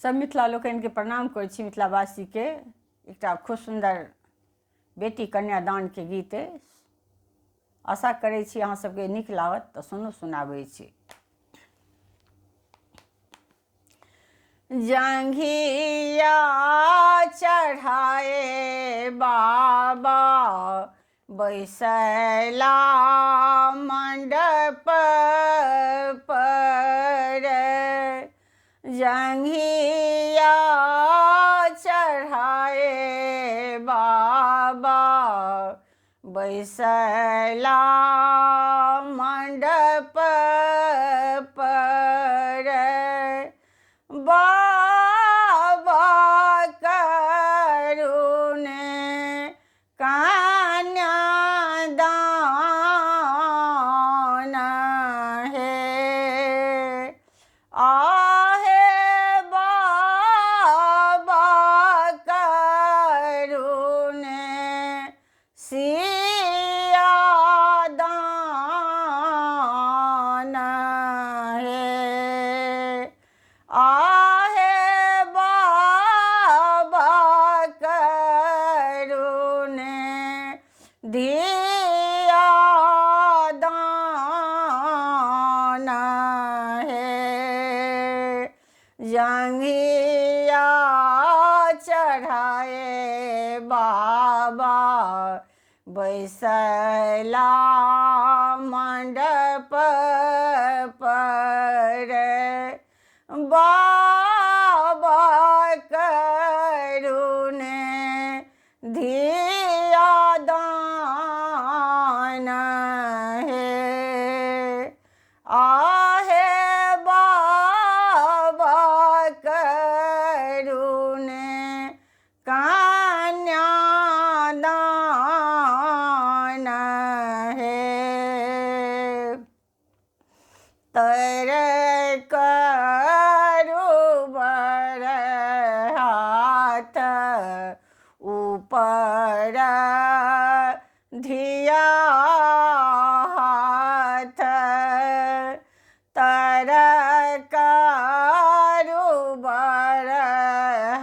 सब मिथिला लोकनि के प्रणाम करै छी। मिथिलावासी के एकटा खूब सुंदर बेटी कन्यादान के गीत आशा करै छी अहाँ सबके नीक लागत तऽ सुनाबै छी। जंघिया चढ़ाए बाबा बैसला मंडप पर, जंघिया चढ़ाए बाबा बैसला मंडप पर, बाबा करुणे कन्यादान है, आहे बाबा करुणे सियादान है, आहे बाबा करुणे धियादान है, जंघिया चढ़ाए बाबा बैसला मंडप पर, बाबा करुणे धियादान है, आहे बाबा करुणे कन्यादान है, तर करुबर हाथ ऊपर धिया हाथ, तर करुबर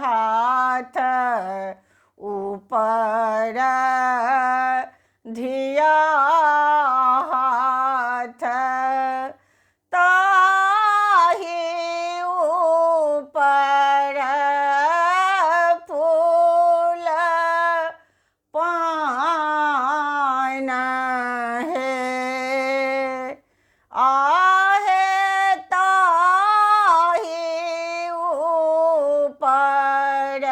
हाथ ऊपर धिया हाथ, ताही ऊपर फूल पान है, आहे ताही ऊपर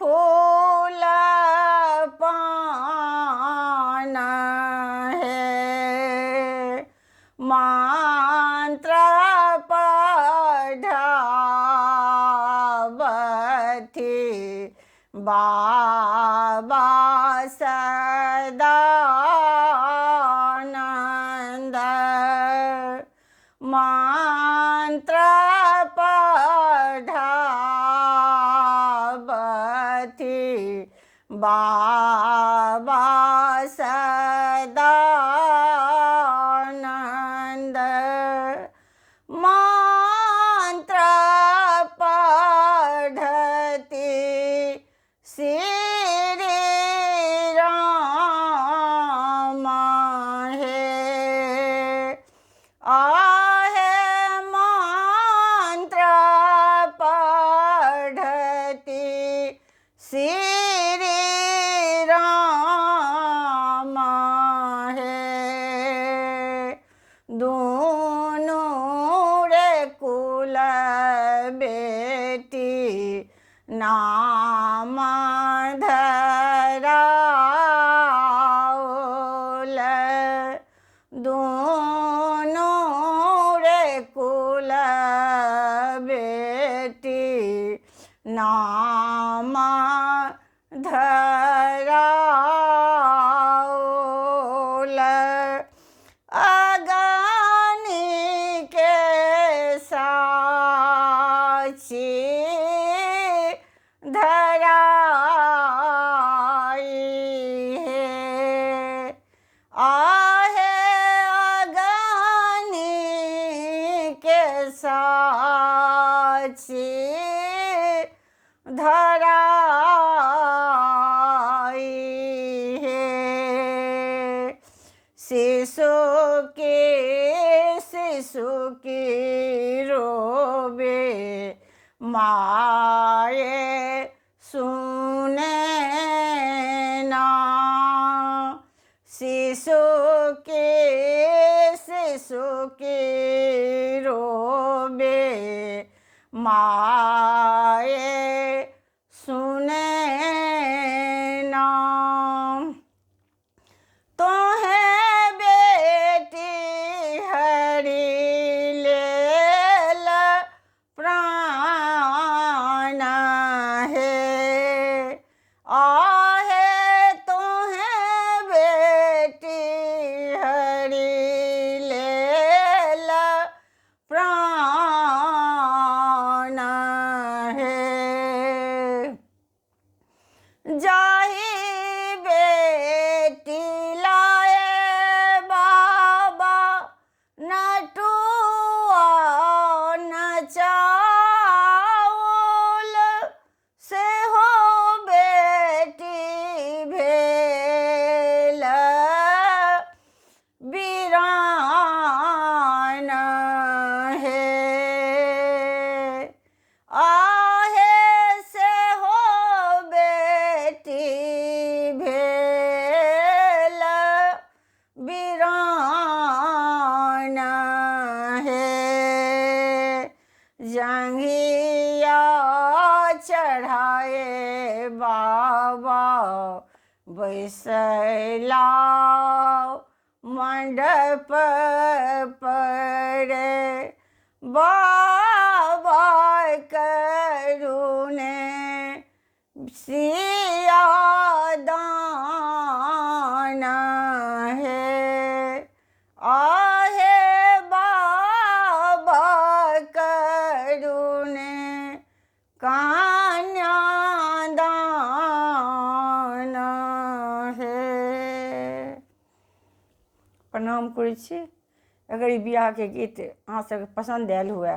फूल पान है, मंत्र पढ़ावथि बाबा सदानंद, मंत्र पढ़ावथि बाबा सदानंद, मंत्र पढ़ति श्री राम है, आहे मंत्र पढ़ति श्री राम है, दोनों रे कुल बेटी नाम धराओल, दोनों रे कुल बेटी नाम धराओल, अगनी के साक्षी धराई है, आहे अगनी के साक्षी अछि धराई हे। शिशु की रोबे माए सुने ना। शिशु की रोबे माए सुने ना। तोहें बेटी हरि लेल प्राण है। आहे तोहें बेटी हरि लेल प्राण है। जाहि बेटी लाए बाबा नटुआ न चाउल, से हो बेटी भेल वीरान है। आहे से हो बेटी भेल वीरान है। जंघिया चढ़ाए बाबा बैसला मंडप पर, बाबा करुणे सिया दान है। आहे बाबा करुणे कन्यादान है। प्रणाम करै छी। अगर ई बियाहके गीत अहाँ सबके पसंद आयल हुए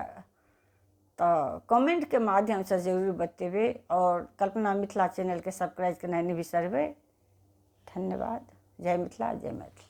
तो कमेंट के माध्यम से जरूर बतेबै और कल्पना मिथिला चैनल के सब्सक्राइब करना नहीं बिसरबै। धन्यवाद। जय मिथिला, जय मैथिली।